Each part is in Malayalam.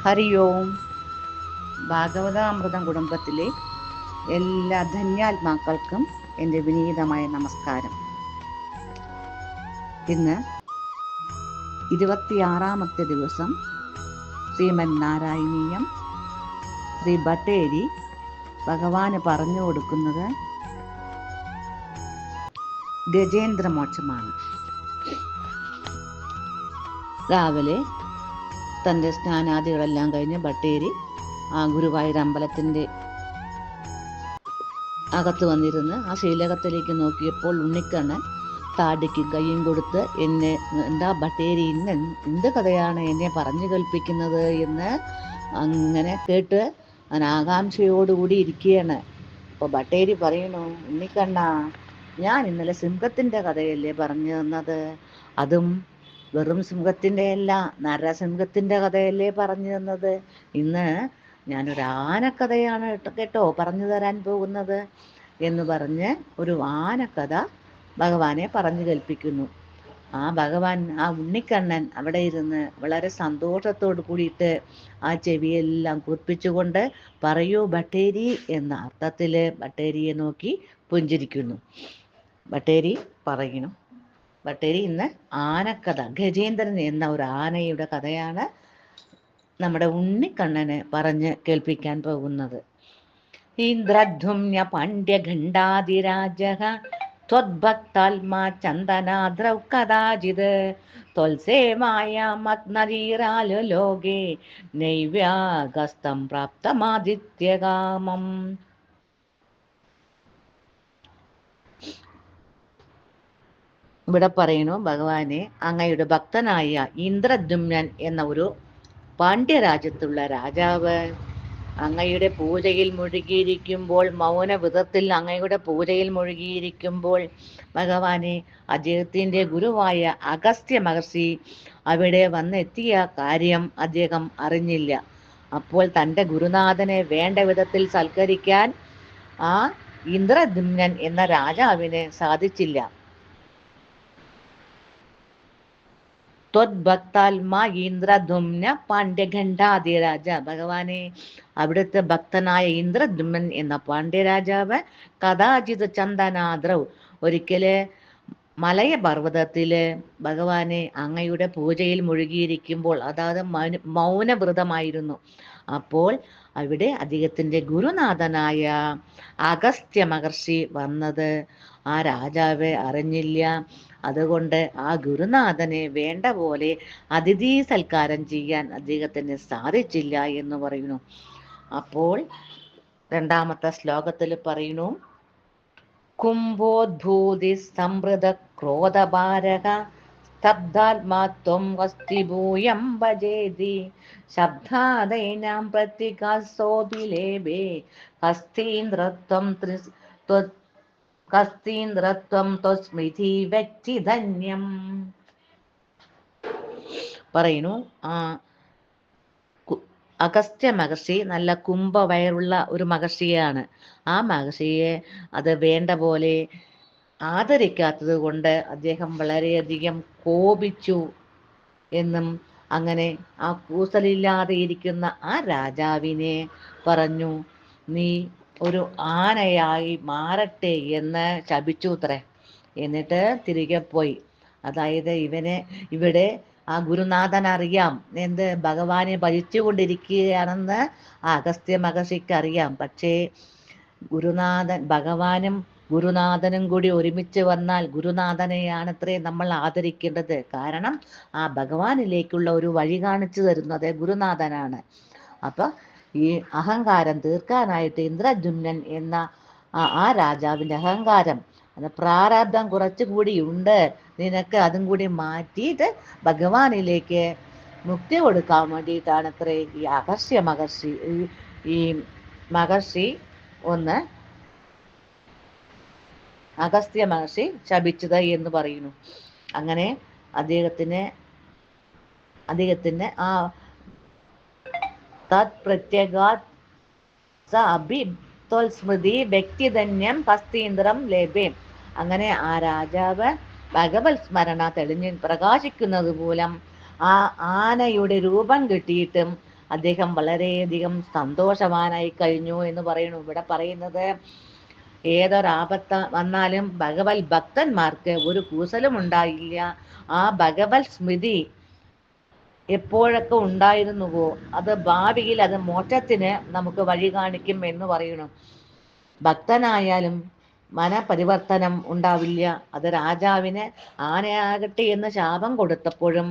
ഹരി ഓം. ഭാഗവതാമൃതം കുടുംബത്തിലെ എല്ലാ ധന്യാത്മാക്കൾക്കും എൻ്റെ വിനീതമായ നമസ്കാരം. ഇന്ന് 26ാമത്തെ ദിവസം ശ്രീമൻ നാരായണീയം. ശ്രീ ഭട്ടേരി ഭഗവാന് പറഞ്ഞു കൊടുക്കുന്നത് ഗജേന്ദ്രമോക്ഷമാണ്. രാവിലെ തൻ്റെ സ്നാനാദികളെല്ലാം കഴിഞ്ഞ് ഭട്ടേരി ആ ഗുരുവായൂർ അമ്പലത്തിൻ്റെ അകത്ത് വന്നിരുന്ന് ആ ശീലകത്തിലേക്ക് നോക്കിയപ്പോൾ ഉണ്ണിക്കണ്ണൻ താടിക്ക് കയ്യും കൊടുത്ത് എന്നെ എന്താ ഭട്ടേരി ഇന്ന് എന്ത് കഥയാണ് എന്നെ പറഞ്ഞു കേൾപ്പിക്കുന്നത് എന്ന് അങ്ങനെ കേട്ട് ഞാൻ ആകാംക്ഷയോടുകൂടി ഇരിക്കുകയാണ്. അപ്പോൾ ഭട്ടേരി പറയണു, ഉണ്ണിക്കണ്ണ, ഞാൻ ഇന്നലെ സിംഹത്തിൻ്റെ കഥയല്ലേ പറഞ്ഞു തന്നത്? അതും വെറും സിംഹത്തിൻ്റെ അല്ല, നരസിംഹത്തിൻ്റെ കഥയല്ലേ പറഞ്ഞു തന്നത്. ഇന്ന് ഞാനൊരു ആനക്കഥയാണ് കേട്ടോ പറഞ്ഞു തരാൻ പോകുന്നത് എന്ന് പറഞ്ഞ് ഒരു ആനക്കഥ ഭഗവാനെ പറഞ്ഞു കേൾപ്പിക്കുന്നു. ആ ഉണ്ണിക്കണ്ണൻ അവിടെ ഇരുന്ന് വളരെ സന്തോഷത്തോട് കൂടിയിട്ട് ആ ചെവിയെല്ലാം കുറിപ്പിച്ചുകൊണ്ട് പറയൂ ഭട്ടേരി എന്ന അർത്ഥത്തിൽ ഭട്ടേരിയെ നോക്കി പുഞ്ചിരിക്കുന്നു. ഭട്ടേരി പറയുന്നു, ഭട്ടേരി ഇന്ന് ആനക്കഥ, ഗജേന്ദ്രൻ എന്ന ഒരു ആനയുടെ കഥയാണ് നമ്മുടെ ഉണ്ണിക്കണ്ണന് പറഞ്ഞ് കേൾപ്പിക്കാൻ പോകുന്നത്. ഇന്ദ്രധുമ്യ പാണ്ഡ്യഖണ്ഡാതിരാജഃ ത്വദ്ഭക്താത്മാ ചന്ദനാദ്രൗ കദാചിത് ത്വൽസേവായാമഗ്നരീരാലു ലോകേ നൈവ്യാഗസ്തം പ്രാപ്തമാദിത്യകാമം. ഇവിടെ പറയുന്നു, ഭഗവാനെ, അങ്ങയുടെ ഭക്തനായ ഇന്ദ്രദ്യുമ്നൻ എന്ന ഒരു പാണ്ഡ്യരാജ്യത്തുള്ള രാജാവ് അങ്ങയുടെ പൂജയിൽ മുഴുകിയിരിക്കുമ്പോൾ, മൗനവ്രതത്തിൽ അങ്ങയുടെ പൂജയിൽ മുഴുകിയിരിക്കുമ്പോൾ ഭഗവാനെ, അദ്ദേഹത്തിൻ്റെ ഗുരുവായ അഗസ്ത്യ മഹർഷി അവിടെ വന്നെത്തിയ കാര്യം അദ്ദേഹം അറിഞ്ഞില്ല. അപ്പോൾ തൻ്റെ ഗുരുനാഥനെ വേണ്ട വിധത്തിൽ സൽക്കരിക്കാൻ ആ ഇന്ദ്രദ്യുമ്നൻ എന്ന രാജാവിന് സാധിച്ചില്ല. ത്വദ്ഭക്താത്മാ ഇന്ദ്രദ്യുമ്ന പാണ്ഡ്യഖണ്ഡാതിരാജ. ഭഗവാനെ, അവിടുത്തെ ഭക്തനായ ഇന്ദ്രദ്യുമ്നൻ എന്ന പാണ്ഡ്യരാജാവ് കഥാചിത് ചന്ദനാദ്രൗ, ഒരിക്കല് മലയപർവ്വതത്തില് ഭഗവാനെ അങ്ങയുടെ പൂജയിൽ മുഴുകിയിരിക്കുമ്പോൾ, അതായത് മൗനവ്രതമായിരുന്നു. അപ്പോൾ അവിടെ അദ്ദേഹത്തിൻ്റെ ഗുരുനാഥനായ അഗസ്ത്യ മഹർഷി വന്നത് ആ രാജാവ് അറിഞ്ഞില്ല. അതുകൊണ്ട് ആ ഗുരുനാഥനെ വേണ്ട പോലെ അതിഥി സൽക്കാരം ചെയ്യാൻ അദ്ദേഹത്തിന് സാധിച്ചില്ല എന്ന് പറയുന്നു. അപ്പോൾ രണ്ടാമത്തെ ശ്ലോകത്തിൽ പറയുന്നു, കുംഭോദ്ഭൂതി സംവൃത ക്രോധഭാരക സ്തബ്ധാത്മാത്വം വസ്തിഭൂയം ഭജേതി ശബ്ദാദൈനാം പ്രതികാസോതിലേഭേ ഹസ്തീന്ദ്രത്വം കസ്തീന്ദ്രത്വം ത്വസ്മൃതി വ്യക്തിധന്യം. പറയുന്നു, അഗസ്ത്യ മഹർഷി നല്ല കുംഭവയറുള്ള ഒരു മഹർഷിയാണ്. ആ മഹർഷിയെ അത് വേണ്ട പോലെ ആദരിക്കാത്തത് കൊണ്ട് അദ്ദേഹം വളരെയധികം കോപിച്ചു എന്നും അങ്ങനെ ആ കൂസലില്ലാതെ ഇരിക്കുന്ന ആ രാജാവിനെ പറഞ്ഞു, നീ ഒരു ആനയായി മാറട്ടെ എന്ന് ശപിച്ചുത്രേ. എന്നിട്ട് തിരികെ പോയി. അതായത് ഇവിടെ ആ ഗുരുനാഥൻ അറിയാം എന്ത് ഭഗവാനെ ഭജിച്ചുകൊണ്ടിരിക്കുകയാണെന്ന് ആ അഗസ്ത്യ മഹർഷിക്ക് അറിയാം. പക്ഷേ ഭഗവാനും ഗുരുനാഥനും കൂടി ഒരുമിച്ച് വന്നാൽ ഗുരുനാഥനെയാണത്രേ നമ്മൾ ആദരിക്കേണ്ടത്. കാരണം ആ ഭഗവാനിലേക്കുള്ള ഒരു വഴി കാണിച്ചു തരുന്നത് ഗുരുനാഥനാണ്. അപ്പൊ ഈ അഹങ്കാരം തീർക്കാനായിട്ട് ഇന്ദ്രദ്യുമ്നൻ എന്ന ആ രാജാവിൻ്റെ അഹങ്കാരം, അത് പ്രാരാബ്ധം കുറച്ചുകൂടി ഉണ്ട്, നിനക്ക് അതും കൂടി മാറ്റിയിട്ട് ഭഗവാനിലേക്ക് മുക്തി കൊടുക്കാൻ വേണ്ടിയിട്ടാണ് അത്രേ ഈ അഗസ്ത്യ മഹർഷി ശപിച്ചത് എന്ന് പറയുന്നു. അങ്ങനെ അദ്ദേഹത്തിന് ആ തത് പ്രത്യേകാത് സ്മൃതി വ്യക്തിധന്യം ഹസ്തീന്ദ്രം ലേഭേ. അങ്ങനെ ആ രാജാവ് ഭഗവത് സ്മരണ തെളിഞ്ഞ് പ്രകാശിക്കുന്നത് മൂലം ആ ആനയുടെ രൂപം കിട്ടിയിട്ടും അദ്ദേഹം വളരെയധികം സന്തോഷവാനായി കഴിഞ്ഞു എന്ന് പറയുന്നു. ഇവിടെ പറയുന്നത് ഏതൊരാപത്ത് വന്നാലും ഭഗവത് ഭക്തന്മാർക്ക് ഒരു കൂസലും ഉണ്ടായില്ല. ആ ഭഗവത് സ്മൃതി എപ്പോഴൊക്കെ ഉണ്ടായിരുന്നുവോ അത് ഭാവിയിൽ അത് മോക്ഷത്തിന് നമുക്ക് വഴി കാണിക്കും എന്ന് പറയുന്നു. ഭക്തനായാലും മനപരിവർത്തനം ഉണ്ടാവില്ല. അത് രാജാവിന് ആനയാകട്ടെ എന്ന് ശാപം കൊടുത്തപ്പോഴും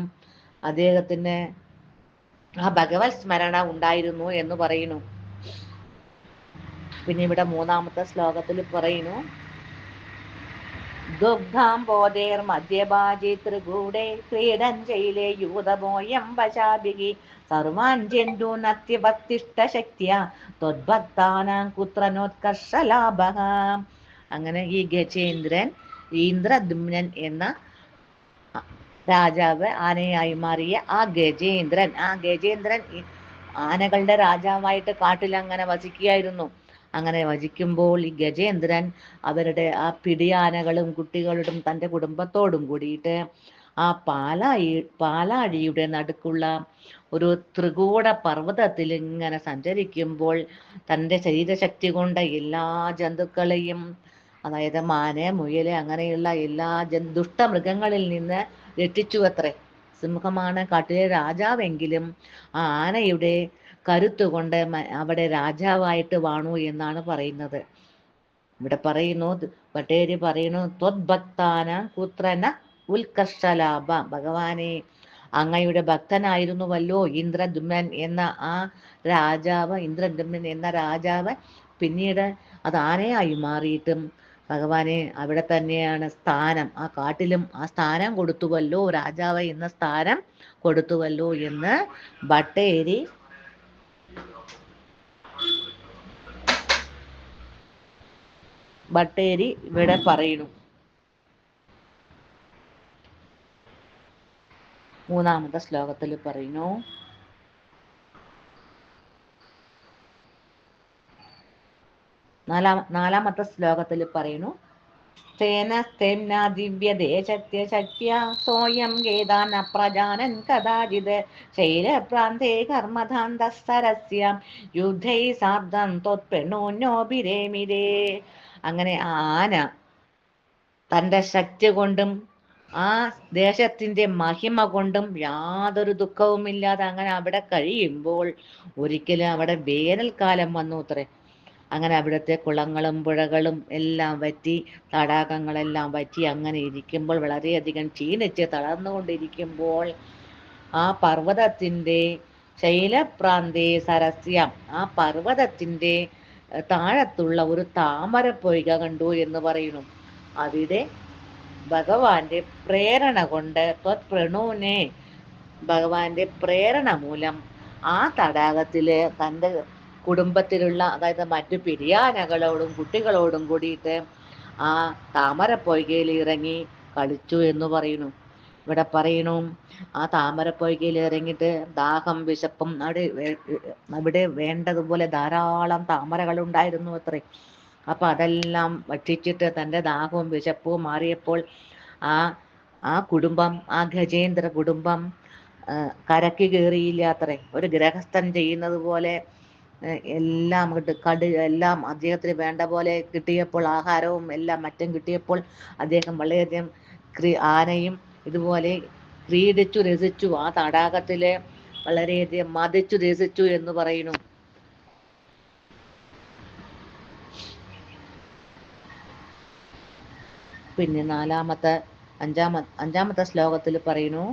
അദ്ദേഹത്തിന് ആ ഭഗവത് സ്മരണ ഉണ്ടായിരുന്നു എന്ന് പറയുന്നു. പിന്നെ ഇവിടെ മൂന്നാമത്തെ ശ്ലോകത്തിൽ പറയുന്നു, ദുഗ്ധാംബോധേർ മധ്യഭാജി ത്രികൂടേ ക്രീഡൻ ജയിലെ യൂതമോയം വശാഭികി സർവാൻ ജന്തുനത്യവത്തിഷ്ട ശക്തിയ ത്വദ്ഭക്താനാം കുത്രനോത്കർഷലാഭഃ. അങ്ങനെ ഈ ഗജേന്ദ്രൻ, ഇന്ദ്രദ്യുമ്നൻ എന്ന രാജാവ് ആനയായി മാറിയ ആ ഗജേന്ദ്രൻ ആനകളുടെ രാജാവായിട്ട് കാട്ടിൽ അങ്ങനെ വസിക്കുകയായിരുന്നു. അങ്ങനെ വസിക്കുമ്പോൾ ഈ ഗജേന്ദ്രൻ അവരുടെ ആ പിടിയാനകളും കുട്ടികളുടെ തൻ്റെ കുടുംബത്തോടും കൂടിയിട്ട് ആ പാലാഴിയുടെ നടുക്കുള്ള ഒരു ത്രികൂട പർവ്വതത്തിൽ ഇങ്ങനെ സഞ്ചരിക്കുമ്പോൾ തൻ്റെ ശരീരശക്തി കൊണ്ട് എല്ലാ ജന്തുക്കളെയും, അതായത് മാന്, മുയല് അങ്ങനെയുള്ള എല്ലാ ദുഷ്ടമൃഗങ്ങളിൽ നിന്ന് രക്ഷിച്ചു അത്രേ. സിംഹമാണ് കാട്ടിലെ രാജാവെങ്കിലും ആ ആനയുടെ കരുത്തുകൊണ്ട് അവിടെ രാജാവായിട്ട് വാണു എന്നാണ് പറയുന്നത്. ഇവിടെ പറയുന്നു, പട്ടേരി പറയുന്നു, ത്വദ്ഭക്താന പുത്രന ഉത്കർഷലാഭ. ഭഗവാനെ, അങ്ങയുടെ ഭക്തനായിരുന്നുവല്ലോ ഇന്ദ്രദ്യുമ്നൻ എന്ന ആ രാജാവ്. ഇന്ദ്രദ്യുമ്നൻ എന്ന രാജാവ് പിന്നീട് അത് ആനയായി മാറിയിട്ടും ഭഗവാനെ അവിടെ തന്നെയാണ് സ്ഥാനം. ആ കാട്ടിലും ആ സ്ഥാനം കൊടുത്തുവല്ലോ, രാജാവ് എന്ന സ്ഥാനം കൊടുത്തുവല്ലോ എന്ന് ഭട്ടേരി ഇവിടെ പറയുന്നു. മൂന്നാമത്തെ ശ്ലോകത്തിൽ പറയുന്നു, നാലാമത്തെ ശ്ലോകത്തിൽ പറയുന്നു, തേന ദിവ്യദേശത്യ ശക്യ സോയം ഗേദാന പ്രജാനൻ കഥാചിത് ശൈലപ്രാന്തേ കർമ്മധാന്തസ്സരസ്യം യുദ്ധൈ സാർദ്ധം ത്വത്പ്രണോന്യോഭിരേമിരേ. അങ്ങനെ ആ ആന തൻ്റെ ശക്തി കൊണ്ടും ആ ദേശത്തിൻ്റെ മഹിമ കൊണ്ടും യാതൊരു ദുഃഖവുമില്ലാതെ അങ്ങനെ അവിടെ കഴിയുമ്പോൾ ഒരിക്കലും അവിടെ വേനൽക്കാലം വന്നു അത്രേ. അങ്ങനെ അവിടുത്തെ കുളങ്ങളും പുഴകളും എല്ലാം വറ്റി, തടാകങ്ങളെല്ലാം വറ്റി അങ്ങനെ ഇരിക്കുമ്പോൾ, വളരെയധികം ക്ഷീണിച്ച് തളർന്നുകൊണ്ടിരിക്കുമ്പോൾ ആ പർവ്വതത്തിൻ്റെ ശൈലപ്രാന്തേ സരസ്യം, ആ പർവ്വതത്തിൻ്റെ താഴത്തുള്ള ഒരു താമര പൊയ്ക കണ്ടു എന്ന് പറയുന്നു. അവിടെ ഭഗവാന്റെ പ്രേരണ കൊണ്ട്, ത്വത്പ്രണൂനെ, ഭഗവാന്റെ പ്രേരണ മൂലം ആ തടാകത്തില് തൻ്റെ കുടുംബത്തിലുള്ള, അതായത് മറ്റു പിരിയാനകളോടും കുട്ടികളോടും കൂടിയിട്ട് ആ താമരപ്പൊയ്കയിൽ ഇറങ്ങി കളിച്ചു എന്ന് പറയുന്നു. ഇവിടെ പറയുന്നു, ആ താമരപ്പൊയ്കയിൽ ഇറങ്ങിയിട്ട് ദാഹം വിശപ്പും അവിടെ വേണ്ടതുപോലെ ധാരാളം താമരകൾ ഉണ്ടായിരുന്നു അത്രേ. അപ്പൊ അതെല്ലാം ഭക്ഷിച്ചിട്ട് തൻ്റെ ദാഹവും വിശപ്പും മാറിയപ്പോൾ ആ കുടുംബം, ആ ഗജേന്ദ്ര കുടുംബം കരക്ക് കയറിയില്ല അത്രേ. ഒരു ഗൃഹസ്ഥൻ ചെയ്യുന്നത് പോലെ എല്ലാം എല്ലാം അദ്ദേഹത്തിന് വേണ്ട പോലെ കിട്ടിയപ്പോൾ, ആഹാരവും എല്ലാം മറ്റും കിട്ടിയപ്പോൾ അദ്ദേഹം വളരെയധികം ആനയും ഇതുപോലെ ക്രീഡിച്ചു രസിച്ചു, ആ തടാകത്തിലെ വളരെയധികം മതിച്ചു രസിച്ചു എന്ന് പറയുന്നു. പിന്നെ അഞ്ചാമത്തെ ശ്ലോകത്തിൽ പറയുന്നു,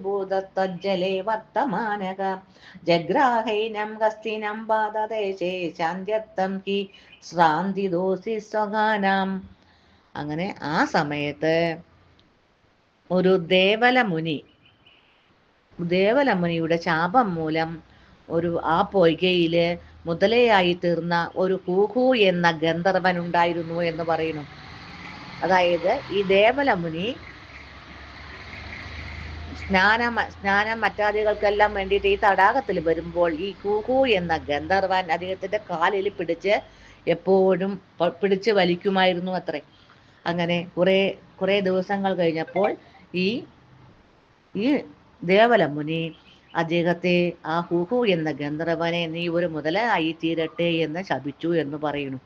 ഭൂതത്തജ്ജലേ വർത്തമാനക ജഗ്രാഹൈനം ഹസ്തിനം പാദദേശേ ശാന്ത്യത്തം ഹി ശ്രാന്തിദോസി സ്വഗാനാം. അങ്ങനെ ആ സമയത്ത് ഒരു ദേവലമുനിയുടെ ശാപം മൂലം ആ പൊയ്കയില് മുതലയായി തീർന്ന ഒരു ഹൂഹു എന്ന ഗന്ധർവൻ ഉണ്ടായിരുന്നു എന്ന് പറയുന്നു. അതായത് ഈ ദേവലമുനി സ്നാനം മറ്റാദികൾക്കെല്ലാം വേണ്ടിയിട്ട് ഈ തടാകത്തിൽ വരുമ്പോൾ ഈ ഹൂഹു എന്ന ഗന്ധർവൻ അദ്ദേഹത്തിന്റെ കാലിൽ പിടിച്ച് എപ്പോഴും പിടിച്ച് വലിക്കുമായിരുന്നു അത്രേ. അങ്ങനെ കുറെ ദിവസങ്ങൾ കഴിഞ്ഞപ്പോൾ ഈ ഈ ദേവല മുനി അദ്ദേഹത്തെ ആ ഹുഹു എന്ന ഗന്ധർവനെ നീ ഒരു മുതലായി തീരട്ടെ എന്ന് ശപിച്ചു എന്ന് പറയുന്നു.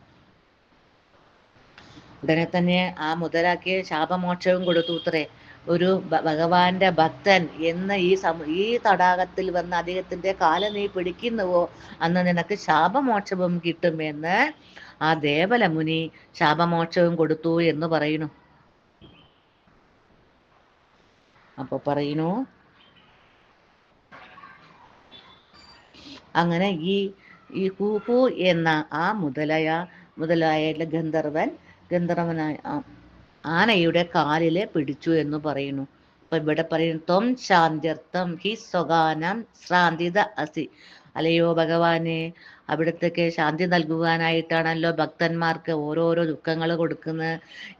ഉടനെ തന്നെ ആ മുതലാക്കി ശാപമോക്ഷവും കൊടുത്തു അത്രേ. ഒരു ഭഗവാന്റെ ഭക്തൻ എന്ന് ഈ തടാകത്തിൽ വന്ന് അദ്ദേഹത്തിന്റെ കാല് നീ പിടിക്കുന്നുവോ അന്ന് നിനക്ക് ശാപമോക്ഷവും കിട്ടുമെന്ന് ആ ദേവല മുനി ശാപമോക്ഷവും കൊടുത്തു എന്ന് പറയുന്നു. അപ്പൊ പറയുന്നു, അങ്ങനെ ഈ ഹൂഹു എന്ന ആ മുതലായ ഗന്ധർവനായ ആനയുടെ കാലില് പിടിച്ചു എന്ന് പറയുന്നു. അപ്പൊ ഇവിടെ പറയുന്നു, ത്വം ശാന്ത്യർത്ഥം ഹി സ്വഗാനം ശ്രാന്തിത അസി. അല്ലയോ ഭഗവാനെ, അവിടത്തേക്ക് ശാന്തി നൽകുവാനായിട്ടാണല്ലോ ഭക്തന്മാർക്ക് ഓരോരോ ദുഃഖങ്ങൾ കൊടുക്കുന്നത്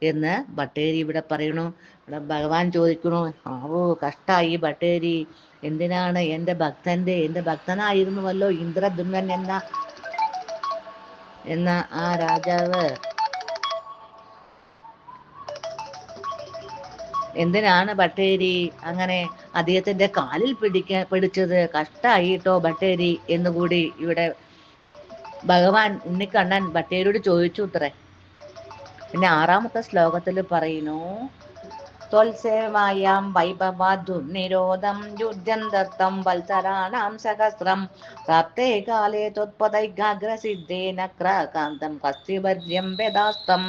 എന്ന് ഭട്ടേരി ഇവിടെ പറയുന്നു. ഇവിടെ ഭഗവാൻ ചോദിക്കണു, ആവോ കഷ്ടായി ഭട്ടേരി, എന്തിനാണ് എൻ്റെ ഭക്തനായിരുന്നുവല്ലോ ഇന്ദ്രദ്യുമ്നൻ എന്ന ആ രാജാവ് എന്തിനാണ് ഭട്ടേരി അങ്ങനെ അദ്ദേഹത്തിന്റെ കാലിൽ പിടിച്ചത്? കഷ്ടായിട്ടോ ഭട്ടേരി എന്നുകൂടി ഇവിടെ ഭഗവാൻ ഉണ്ണിക്കണ്ണൻ ഭട്ടേരിയോട് ചോദിച്ചു അത്രേ. പിന്നെ 6ാമത്തെ ശ്ലോകത്തിൽ പറയുന്നു, ത്വൽസേവായാം വൈഭവാദുർനിരോധം യുദ്ധം ദത്തം വത്സരാണാം സഹസ്രം പ്രാപ്തേ കാലേ ത്വത്പദൈകാഗ്രസിദ്ധേന ക്രാകാന്തം കസ്തിവര്യം വേദാസ്തം.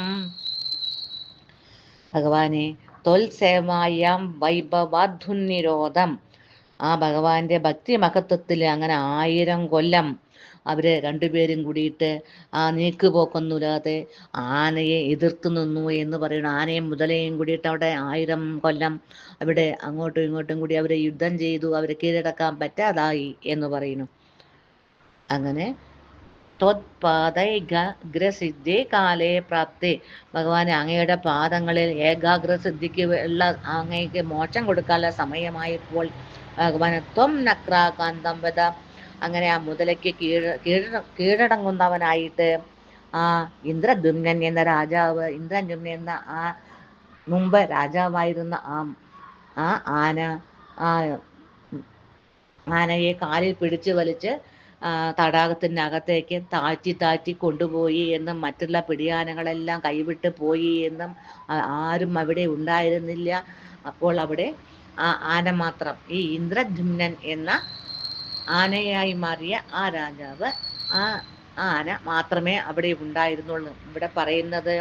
ഭഗവാനെ, ത്വൽസേവായാം വൈഭവാധുനിരോധം, ആ ഭഗവാന്റെ ഭക്തി മഹത്വത്തിൽ അങ്ങനെ 1000 കൊല്ലം അവര് രണ്ടുപേരും കൂടിയിട്ട് ആ നീക്കുപോക്കൊന്നുമില്ലാതെ ആനയെ എതിർത്ത് നിന്നു എന്ന് പറയുന്നു. ആനയും മുതലയും കൂടിയിട്ട് അവിടെ 1000 കൊല്ലം അവിടെ അങ്ങോട്ടും ഇങ്ങോട്ടും കൂടി അവരെ യുദ്ധം ചെയ്തു, അവരെ കീഴടക്കാൻ പറ്റാതായി എന്ന് പറയുന്നു. അങ്ങനെ ത്വത്പാദൈകാഗ്രസിദ്ധി കാലേ പ്രാപ്തി, ഭഗവാൻ അങ്ങയുടെ പാദങ്ങളിൽ ഏകാഗ്രസിദ്ധിക്ക് ഉള്ള അങ്ങയ്ക്ക് മോക്ഷം കൊടുക്കാനുള്ള സമയമായപ്പോൾ ഭഗവാൻ ത്വം നക്രാകാന്തം വധ, അങ്ങനെ ആ മുതലയ്ക്ക് കീഴടങ്ങുന്നവനായിട്ട് ആ ഇന്ദ്രദ്യുമ്നൻ എന്ന രാജാവ്, ഇന്ദ്രദ്യുമ്നൻ എന്ന ആ മുമ്പ് രാജാവായിരുന്ന ആ ആന ആ ആനയെ കാലിൽ പിടിച്ചു വലിച്ച് തടാകത്തിനകത്തേക്ക് താഴ്ത്തി കൊണ്ടുപോയി എന്നും മറ്റുള്ള പിടിയാനകളെല്ലാം കൈവിട്ട് പോയി എന്നും ആരും അവിടെ ഉണ്ടായിരുന്നില്ല. അപ്പോൾ അവിടെ ആ ആന മാത്രം, ഈ ഇന്ദ്രദ്യുമ്നൻ എന്ന ആനയായി മാറിയ ആ രാജാവ്, ആ ആന മാത്രമേ അവിടെ ഉണ്ടായിരുന്നുള്ളൂ. ഇവിടെ പറയുന്നത്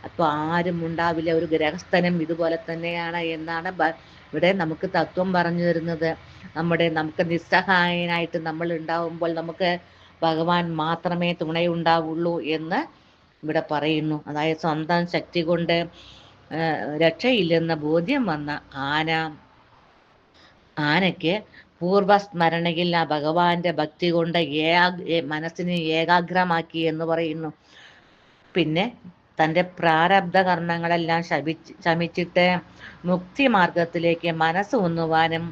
അപ്പൊ ആരും ഉണ്ടാവില്ല, ഒരു ഗ്രഹസ്ഥനും ഇതുപോലെ തന്നെയാണ് എന്നാണ് ഇവിടെ നമുക്ക് തത്വം പറഞ്ഞു തരുന്നത്. നമുക്ക് നിസ്സഹായനായിട്ട് നമ്മൾ ഉണ്ടാവുമ്പോൾ നമുക്ക് ഭഗവാൻ മാത്രമേ തുണയുണ്ടാവുള്ളൂ എന്ന് ഇവിടെ പറയുന്നു. അതായത് സ്വന്തം ശക്തി കൊണ്ട് രക്ഷയില്ലെന്ന ബോധ്യം വന്ന ആനയ്ക്ക് പൂർവസ്മരണയിൽ ആ ഭഗവാന്റെ ഭക്തി കൊണ്ട് മനസ്സിനെ ഏകാഗ്രമാക്കി എന്ന് പറയുന്നു. പിന്നെ തൻ്റെ പ്രാരബ്ധ കർമ്മങ്ങളെല്ലാം ശമിച്ചിട്ട് മുക്തി മാർഗത്തിലേക്ക് മനസ്സ് ഒന്നുവാനും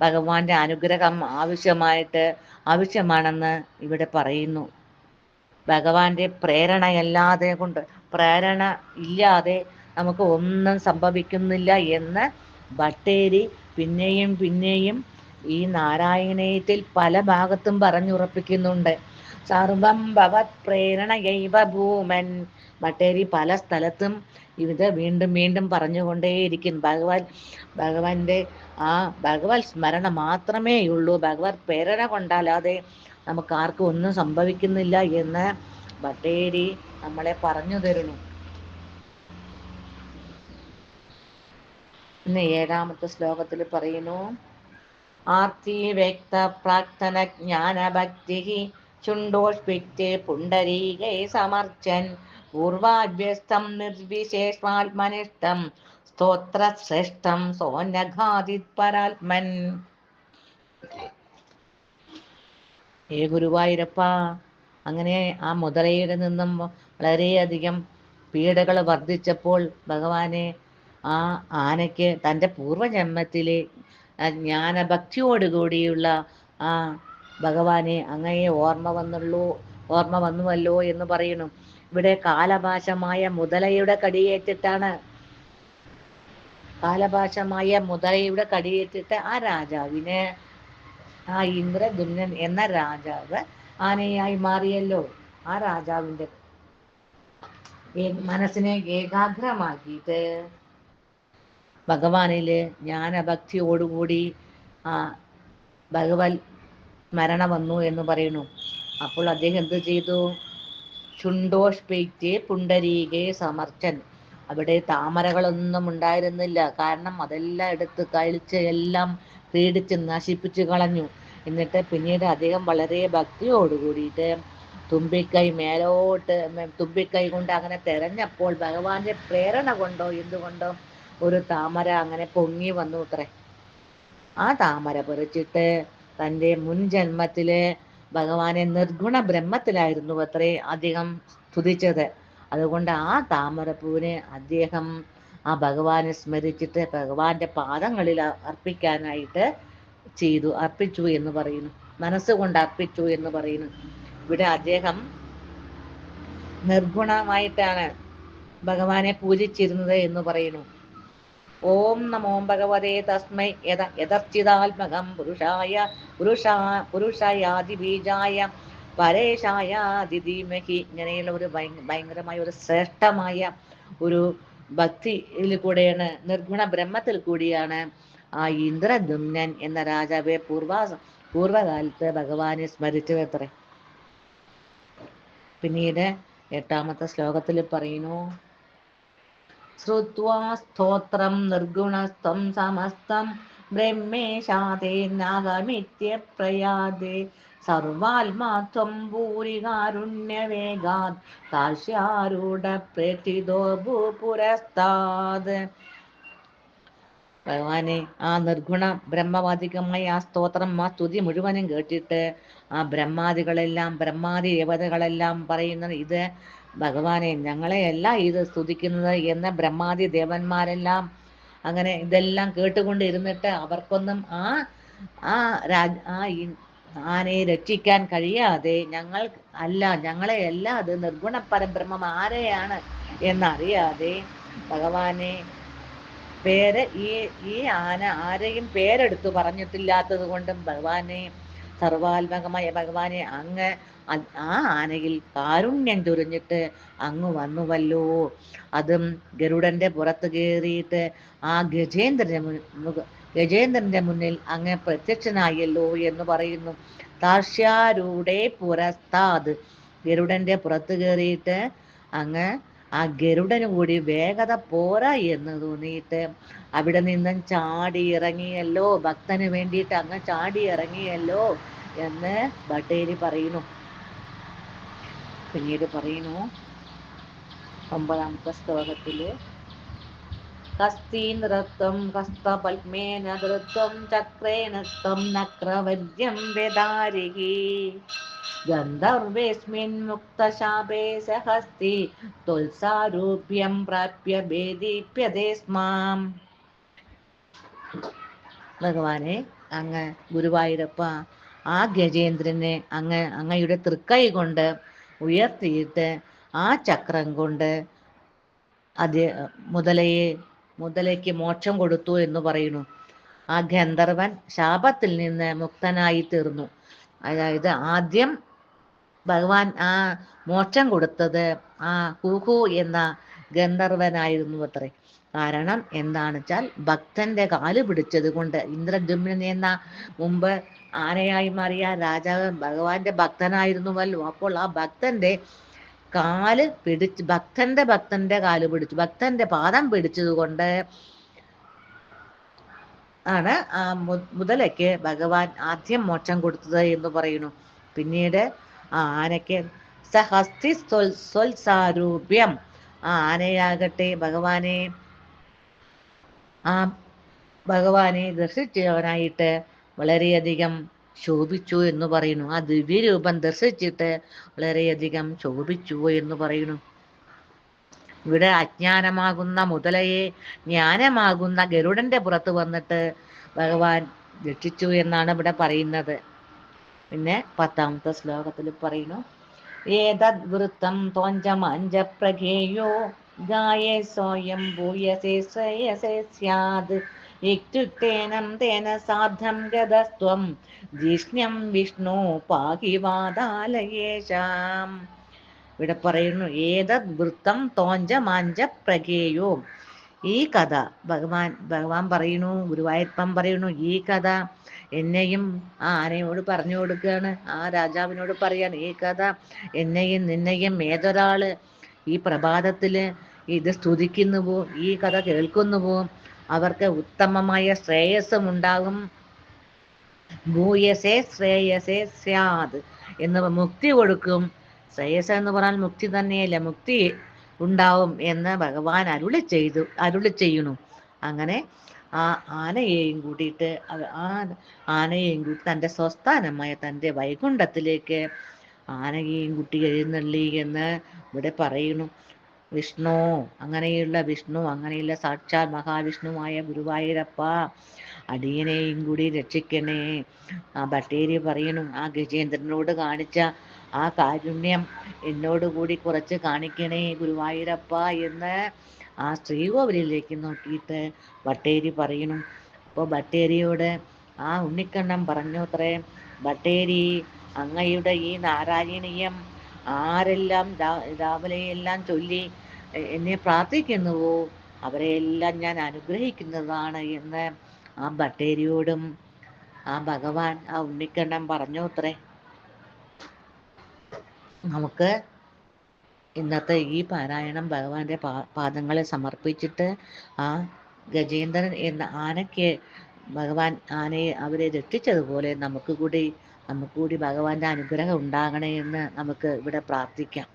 ഭഗവാന്റെ അനുഗ്രഹം ആവശ്യമാണെന്ന് ഇവിടെ പറയുന്നു. ഭഗവാന്റെ പ്രേരണ ഇല്ലാതെ നമുക്ക് ഒന്നും സംഭവിക്കുന്നില്ല എന്ന് ഭട്ടേരി പിന്നെയും ഈ നാരായണീയത്തിൽ പല ഭാഗത്തും പറഞ്ഞുറപ്പിക്കുന്നുണ്ട്. സർവം ഭവത് പ്രേരണയൈവ ഭൂമൻ. ഭട്ടേരി പല സ്ഥലത്തും ഇത് വീണ്ടും പറഞ്ഞുകൊണ്ടേയിരിക്കും. ഭഗവാന്റെ ആ ഭഗവത് സ്മരണ മാത്രമേ ഉള്ളൂ, ഭഗവത് പ്രേരണ കൊണ്ടല്ലാതെ നമുക്ക് ആർക്കും ഒന്നും സംഭവിക്കുന്നില്ല എന്ന് ഭട്ടേരി നമ്മളെ പറഞ്ഞു തരുന്നു. പിന്നെ 7ാമത്തെ ശ്ലോകത്തിൽ പറയുന്നു, ആർത്തി വ്യക്ത പ്രാക്തന ജ്ഞാനഭക്തി ചുണ്ടോഷ്പിക്തേ പുണ്ടരീകേ സമർച്ചൻ പൂർവാഭ്യസ്തം നിർവിശേഷാത്മനിഷ്ഠം സ്തോത്രശ്രേഷ്ഠം സോന്നഘാതിത് പരാത്മൻ. ഗുരുവായൂരപ്പ, അങ്ങനെ ആ മുതലയുടെ നിന്നും വളരെയധികം പീഡകൾ വർദ്ധിച്ചപ്പോൾ ഭഗവാനെ ആ ആനയ്ക്ക് തൻ്റെ പൂർവജന്മത്തിലെ ജ്ഞാനഭക്തിയോടുകൂടിയുള്ള ആ ഭഗവാനെ അങ്ങയെ ഓർമ്മ വന്നുവല്ലോ എന്ന് പറയുന്നു. ഇവിടെ കാലപാശമായ മുതലയുടെ കടിയേറ്റിട്ടാണ്, കാലപാശമായ മുതലയുടെ കടിയേറ്റിട്ട് ആ രാജാവിന്, ആ ഇന്ദ്രദ്യുമ്നൻ എന്ന രാജാവ് ആനയായി മാറിയല്ലോ. ആ രാജാവിന്റെ മനസ്സിനെ ഏകാഗ്രമാക്കിയിട്ട് ഭഗവാനില് ജ്ഞാനഭക്തിയോടുകൂടി ആ ഭഗവത് സ്മരണ വന്നു എന്ന് പറയുന്നു. അപ്പോൾ അദ്ദേഹം എന്ത് ചെയ്തു? ചുണ്ടോഷ്പൈറ്റേ പുണ്ടരീകേ സമർച്ചൻ. അവിടെ താമരകളൊന്നും ഉണ്ടായിരുന്നില്ല. കാരണം അതെല്ലാം എടുത്ത് കഴിച്ച് എല്ലാം പീഡിച്ച് നശിപ്പിച്ചു കളഞ്ഞു. എന്നിട്ട് പിന്നീട് അദ്ദേഹം വളരെ ഭക്തിയോടുകൂടിയിട്ട് തുമ്പിക്കൈ മേലോട്ട്, തുമ്പിക്കൈ കൊണ്ട് അങ്ങനെ തെരഞ്ഞപ്പോൾ ഭഗവാന്റെ പ്രേരണ കൊണ്ടോ എന്തുകൊണ്ടോ ഒരു താമര അങ്ങനെ പൊങ്ങി വന്നു അത്രേ. ആ താമര പറിച്ചിട്ട് തൻ്റെ മുൻ ജന്മത്തില് ഭഗവാനെ നിർഗുണ ബ്രഹ്മത്തിലായിരുന്നു അത്രേ അദ്ദേഹം സ്തുതിച്ചത്. അതുകൊണ്ട് ആ താമരപ്പൂവിനെ അദ്ദേഹം ആ ഭഗവാനെ സ്മരിച്ചിട്ട് ഭഗവാന്റെ പാദങ്ങളിൽ അർപ്പിക്കാനായിട്ട് അർപ്പിച്ചു എന്ന് പറയുന്നു. മനസ്സുകൊണ്ട് അർപ്പിച്ചു എന്ന് പറയുന്നു. ഇവിടെ അദ്ദേഹം നിർഗുണമായിട്ടാണ് ഭഗവാനെ പൂജിച്ചിരുന്നത് എന്ന് പറയുന്നു. ഓം നമോ ഭഗവതേ തസ്മൈ യഥർച്ചിതാത്മകം പുരുഷായാദിബീജായ പരേശായാദിധീമഹി. ഇങ്ങനെയുള്ള ഒരു ഭയങ്കരമായ ഒരു ശ്രേഷ്ഠമായ ഒരു ഭക്തിയിൽ കൂടെയാണ്, നിർഗുണ ബ്രഹ്മത്തിൽ കൂടിയാണ് ആ ഇന്ദ്രദ്യുമ്നൻ എന്ന രാജാവെ പൂർവകാലത്ത് ഭഗവാനെ സ്മരിച്ചതത്രേ. പിന്നീട് 8ാമത്തെ ശ്ലോകത്തിൽ പറയുന്നു, ശ്രുത്വാ സ്തോത്രം നിർഗുണസ്ത്വം സമസ്തം ബ്രഹ്മേശാതേനാഗമിത്യപ്രയാദേ സർവാത്മാത്വം ഭൂരികാരുണ്യവേഗാത് കാശ്യാരൂഢ പ്രേക്ഷിതോ ഭൂപുരസ്താത്. ഭഗവാനെ ആ നിർഗുണ ബ്രഹ്മവാദികമായ ആ സ്തോത്രം, ആ സ്തുതി മുഴുവനും കേട്ടിട്ട് ആ ബ്രഹ്മാദികളെല്ലാം, ബ്രഹ്മാദി ദേവതകളെല്ലാം പറയുന്നത്, ഇത് ഭഗവാനെ ഞങ്ങളെയല്ല ഇത് സ്തുതിക്കുന്നത് എന്ന ബ്രഹ്മാദി ദേവന്മാരെല്ലാം അങ്ങനെ ഇതെല്ലാം കേട്ടുകൊണ്ടിരുന്നിട്ട് അവർക്കൊന്നും ആ ആ ആനയെ രക്ഷിക്കാൻ കഴിയാതെ ഞങ്ങളെയല്ല അത് നിർഗുണ പരബ്രഹ്മം ആരെയാണ് എന്നറിയാതെ ഭഗവാനെ ഈ ആന ആരെയും പേരെടുത്തു പറഞ്ഞിട്ടില്ലാത്തത് കൊണ്ടും ഭഗവാനെ, സർവാത്മകമായ ഭഗവാനെ അങ്ങ് ആ ആനയിൽ കാരുണ്യം ചൊരിഞ്ഞിട്ട് അങ്ങ് വന്നുവല്ലോ. അതും ഗരുഡന്റെ പുറത്ത് കയറിയിട്ട് ആ ഗജേന്ദ്രന്റെ മുന്നിൽ അങ്ങ് പ്രത്യക്ഷനായല്ലോ എന്ന് പറയുന്നു. താർഷ്യാരൂഢേ പുരസ്താത്. ഗരുഡന്റെ പുറത്ത് കയറിയിട്ട് അങ്ങ് ആ ഗരുഡന് കൂടി വേഗത പോരാ എന്ന് തോന്നിയിട്ട് അവിടെ നിന്നും ചാടി ഇറങ്ങിയല്ലോ, ഭക്തന് വേണ്ടിയിട്ട് അങ്ങ് ചാടി ഇറങ്ങിയല്ലോ എന്ന് ഭട്ടേരി പറയുന്നു. പിന്നീട് പറയുന്നു 9ാമത്തെ ശ്ലോകത്തില്, കസ്തീന്ദ്രത്വം ഹസ്തപത്മേന ധൃത്വം ചക്രേണ ത്വം നക്രവജ്യം വേദാരിഹി ഗന്ധർവേസ്മിൻ മുക്തശാപേ സഹസ്തി തുൽസാരൂപ്യം പ്രാപ്യ ഭേദീപ്യതേ സ്മാം. ഭഗവാനെ, അങ്ങ് ഗുരുവായൂരപ്പ ആ ഗജേന്ദ്രനെ അങ്ങയുടെ തൃക്കൈ കൊണ്ട് ഉയർത്തിയിട്ട് ആ ചക്രം കൊണ്ട് മുതലയ്ക്ക് മോക്ഷം കൊടുത്തു എന്ന് പറയുന്നു. ആ ഗന്ധർവൻ ശാപത്തിൽ നിന്ന് മുക്തനായി തീർന്നു. അതായത് ആദ്യം ഭഗവാൻ ആ മോക്ഷം കൊടുത്തത് ആ ഹൂഹു എന്ന ഗന്ധർവനായിരുന്നു അത്രേ. കാരണം എന്താണെന്ന് വെച്ചാൽ ഭക്തന്റെ കാല് പിടിച്ചത് കൊണ്ട്. ഇന്ദ്രദ്യുമ്നൻ എന്ന മുമ്പ് ആനയായി മാറിയ രാജാവ് ഭഗവാന്റെ ഭക്തനായിരുന്നുവല്ലോ. അപ്പോൾ ആ ഭക്തന്റെ കാല് പിടിച്ച് ഭക്തന്റെ കാല് പിടിച്ചു, ഭക്തന്റെ പാദം പിടിച്ചത് കൊണ്ട് ആണ് ആ മുതലയ്ക്ക് ഭഗവാൻ ആദ്യം മോക്ഷം കൊടുത്തത് എന്ന് പറയുന്നു. പിന്നീട് ആ ആനയ്ക്ക് സഹസ്തി സ്വൽസാരൂപ്യം, ആ ആനയാകട്ടെ ഭഗവാനെ ദർശിച്ചവനായിട്ട് വളരെയധികം ശോഭിച്ചു എന്ന് പറയുന്നു. ആ ദിവ്യരൂപം ദർശിച്ചിട്ട് വളരെയധികം ശോഭിച്ചു എന്ന് പറയുന്നു. ഇവിടെ അജ്ഞാനമാകുന്ന മുതലയെ ജ്ഞാനമാകുന്ന ഗരുഡന്റെ പുറത്ത് വന്നിട്ട് ഭഗവാൻ രക്ഷിച്ചു എന്നാണ് ഇവിടെ പറയുന്നത്. പിന്നെ 10ാമത്തെ ശ്ലോകത്തിൽ പറയുന്നു, ഏതദ്വൃത്തം ത്വഞ്ചമഞ്ജപ്രഘേയോ ഗായേ സോയം ഭൂയസേ ശ്രേയസേ സ്യാത് ഇത്യുക്തേനം തേന സാർദ്ധം ഗതസ്ത്വം ജിഷ്ണ്യം വിഷ്ണു പാഹി വാതാലയേശാം. ഇവിടെ പറയുന്നു ഏതദ് വൃത്തം തോഞ്ചമാഞ്ച പ്രകേയോ. ഈ കഥ ഭഗവാൻ പറയുന്നു, ഗുരുവായൂരപ്പൻ പറയുന്നു, ഈ കഥ എന്നെയും ആ ആനയോട് പറഞ്ഞു കൊടുക്കുകയാണ്, ആ രാജാവിനോട് പറയാണ്, ഈ കഥ എന്നെയും നിന്നെയും ഏതൊരാള് ഈ പ്രഭാതത്തില് ഇത് സ്തുതിക്കുന്നുവോ, ഈ കഥ കേൾക്കുന്നുവോ, അവർക്ക് ഉത്തമമായ ശ്രേയസ്സും ഉണ്ടാകും. ഭൂയസേ ശ്രേയസേ സ്യാത് എന്ന് മുക്തി കൊടുക്കും. ശ്രേയസ് എന്ന് പറഞ്ഞാൽ മുക്തി തന്നെയല്ല, മുക്തി ഉണ്ടാവും എന്ന് ഭഗവാൻ അരുളി ചെയ്യുന്നു. അങ്ങനെ ആ ആനയെയും കൂട്ടിയിട്ട് ആ ആനയെയും കൂട്ടി തൻ്റെ സ്വസ്ഥാനമായ തൻ്റെ വൈകുണ്ഠത്തിലേക്ക് ആനയെയും കൂട്ടി എഴുന്നള്ളി എന്ന് ഇവിടെ പറയുന്നു. വിഷ്ണു അങ്ങനെയുള്ള സാക്ഷാൽ മഹാവിഷ്ണുവായ ഗുരുവായൂരപ്പ, അടിയനെയും കൂടി രക്ഷിക്കണേ. ആ ഭട്ടേരി പറയണു, ആ ഗജേന്ദ്രനോട് കാണിച്ച ആ കാരുണ്യം എന്നോട് കൂടി കുറച്ച് കാണിക്കണേ ഗുരുവായൂരപ്പ എന്ന് ആ ശ്രീകോവിലേക്ക് നോക്കിയിട്ട് ഭട്ടേരി പറയണു. അപ്പോൾ ഭട്ടേരിയോട് ആ ഉണ്ണിക്കണ്ണൻ പറഞ്ഞു അത്രേ, ഭട്ടേരി, അങ്ങയുടെ ഈ നാരായണീയം ആരെല്ലാം രാവിലെയെല്ലാം ചൊല്ലി എന്നെ പ്രാർത്ഥിക്കുന്നുവോ അവരെയെല്ലാം ഞാൻ അനുഗ്രഹിക്കുന്നതാണ് എന്ന് ആ ഭട്ടേരിയോടും ആ ഭഗവാൻ ആ ഉണ്ണിക്കണ്ണൻ പറഞ്ഞു അത്രേ. നമുക്ക് ഇന്നത്തെ ഈ പാരായണം ഭഗവാന്റെ പാദങ്ങളെ സമർപ്പിച്ചിട്ട് ആ ഗജേന്ദ്രൻ എന്ന ആനയ്ക്ക് ഭഗവാൻ ആനയെ അവരെ രക്ഷിച്ചതുപോലെ നമുക്ക് കൂടി ഭഗവാന്റെ അനുഗ്രഹം ഉണ്ടാകണേ എന്ന് നമുക്ക് ഇവിടെ പ്രാർത്ഥിക്കാം.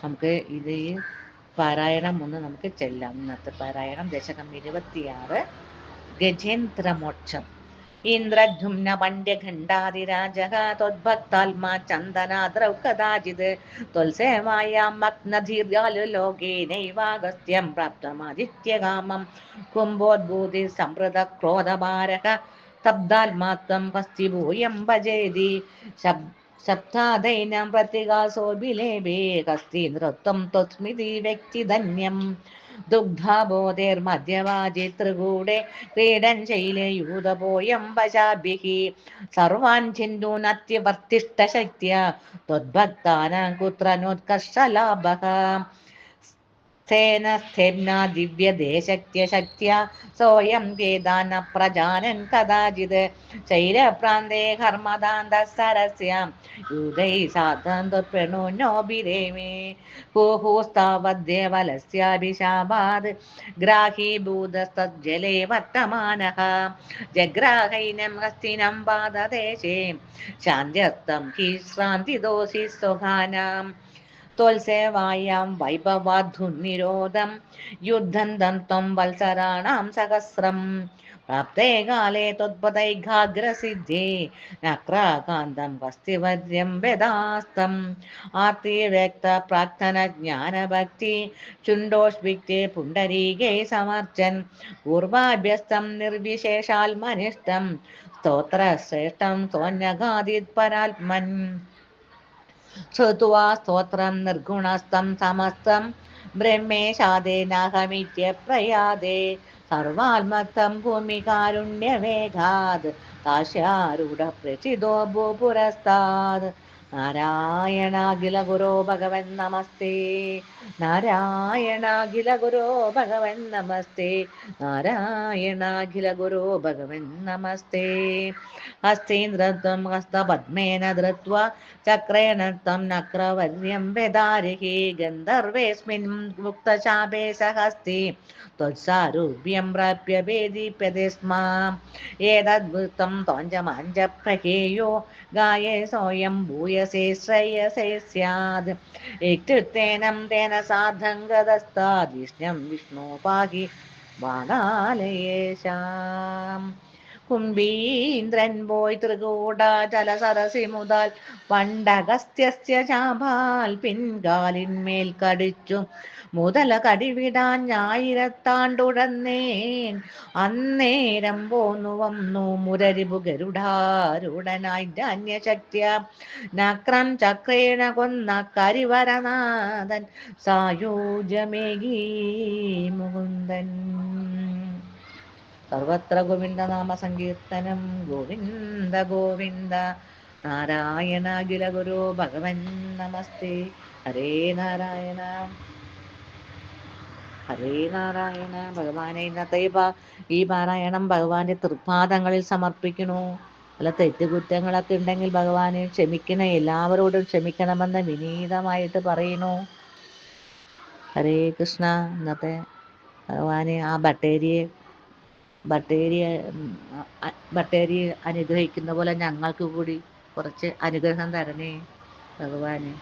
നമുക്ക് ഇത് ഈ പാരായണം ഒന്ന് നമുക്ക് ചെല്ലാം. ഇന്നത്തെ പാരായണം ദശകം 26 ഗജേന്ദ്രമോക്ഷം. ഇന്ദ്രദ്യുമ്ന പണ്ഡ്യഖണ്ഡാതിരാജഃ ത്വദ്ഭക്താത്മാ ചന്ദനാദ്രൗ കദാചിത് ത്വൽസേവായാം മഗ്നധീർയാലുലോകേനൈവാഗസ്ത്യം പ്രാപ്തമാദിത്യകാമം കുംഭോദ്ഭൂതി സംവൃത ക്രോധഭാരഃ തബ്ദാത്മാത്വം പസ്തിഭൂയം ഭജേതി ശബ്ദാദൈനം പ്രതികാസോഭിലേഭേ കസ്തി നൃത്വം ത്വസ്മിതി വ്യക്തിധന്യം ദുഗ്ധാബോധേർമധ്യവാചിതൃകൂടെ ക്രീഡൻ ശൈലേ യൂതപോയം വശാഭിഃ സർവാൻ ചിന്തൂനത്യവർത്തിഷ്ടശക്ത്യാ ത്വദ്ഭക്താനാം കുത്ര നോത്കർഷലാഭഃ സ്ഥേന ദിവ്യദേശക്ത്യ സോയം വേദാന പ്രജാനൻ കഥാചിത് ശൈലപ്രാന്തേ ഹർമദാന്തസരസ്യാം യൂതൈ സാധന്തോപ്രണോഭിരേമേ ഹൂഹൂസ്താവദ്ദേവലസ്യാഭിശാപാത് ഗ്രാഹീഭൂതസ്തജ്ജലേ വർത്തമാനഃ ജഗ്രാഹൈനം ഹസ്തിനം പാദദേശേ ശാന്ത്യസ്തം ഹി ശ്രാന്തിദോഷി സ്വഘാനാം ത്വൽസേവായാം വൈഭവാധുനിരോധം യുദ്ധന്തം ത്വം വത്സരാണാം സഹസ്രം പ്രാപ്തേ കാലേ ത്വത്പദൈഘാഗ്രസിദ്ധേ നക്രാകാന്തം വസ്തിവര്യം വേദാസ്തം ആർത്തിവ്യക്ത പ്രാർത്ഥന ജ്ഞാനഭക്തി ചുണ്ടോഷ്വിക്തേ പുണ്ടരീകേ സമർച്ചൻ പൂർവാഭ്യസ്തം നിർവിശേഷാൽമനിഷ്ടം സ്തോത്രശ്രേഷ്ഠം സോന്യഗാദിത് പരാത്മൻ ശ്രുത്വാ സ്തോത്രം നിർഗുണസ്തം സമസ്തം ബ്രഹ്മേശാദേനാഹമിത്യപ്രയാദേ സർവാത്മക്തം ഭൂമികാരുണ്യവേഗാത് കാശ്യാരൂഢ പ്രസിദ്ധോ ഭൂപുരസ്താത് നാരായണാഖില ഗുരോ ഭഗവൻ നമസ്തേ നാരായണാഖില ഗുരോ ഭഗവൻ നമസ്തേ നാരായണാഖില ഗുരോ ഭഗവൻ നമസ്തേ ഹസ്തേന്ദ്രത്വം ഹസ്തപദ്മേന ധൃത്വാ ചക്രേണ ത്വം നക്രവർയം വ്യധാരിഃ ഗന്ധർവേസ്മിൻ മുക്തശാപേ സഹസ്തി ത്വത്സാരൂപ്യം പ്രാപ്യ വേദീപ്യത്തെ സ്മ ഏതദ്വൃത്തം ത്വഞ്ചമാഞ്ച പ്രഹേയോ ഗായേ സോയം ഭൂയസേ ശ്രേയസേ സ്യാത് ഇത്യുക്തേനം തേന സാർദ്ധം ഗതസ്താദിഷ്ണ്യം വിഷ്ണു പാഹി വാണാലയേശാം കുംഭീന്ദ്രൻ പോയി ത്രികൂടാചലസരസി മുതൽ പണ്ടഗസ്ത്യസ്യ ചാപാൽ പിൻകാലിന്മേൽ കടിച്ചു മുതല കടിവിടാൻ ഞായിരത്താണ്ടുടന്നേൻ അന്നേരം പോന്നു വന്നു മുരരിപു ഗരുഡാരൂഢനായി ധാന്യശക്തിയ നക്രം ചക്രേണ കൊന്ന കരിവരനാഥൻ സായൂജമേകി മുകുന്ദൻ. സർവത്ര ഗോവിന്ദ നാമ സങ്കീർത്തനം. ഗോവിന്ദ ഗോവിന്ദ നാരായണ അഖില ഗുരു ഭഗവൻ നമസ്തേ. ഹരേ നാരായണ ഹരേ നാരായണ. ഭഗവാനെ ഇന്നത്തെ ഈ പാരായണം ഭഗവാന്റെ തൃപ്പാദങ്ങളിൽ സമർപ്പിക്കണു. അല്ല തെറ്റുകുറ്റങ്ങളൊക്കെ ഉണ്ടെങ്കിൽ ഭഗവാനെ ക്ഷമിക്കണേ, എല്ലാവരോടും ക്ഷമിക്കണമെന്ന് വിനീതമായിട്ട് പറയണു. ഹരേ കൃഷ്ണ. ഇന്നത്തെ ഭഗവാനെ ആ ബട്ടേരിയെ അനുഗ്രഹിക്കുന്ന പോലെ ഞങ്ങൾക്ക് കൂടി കുറച്ച് അനുഗ്രഹം തരണേ ഭഗവാനെ.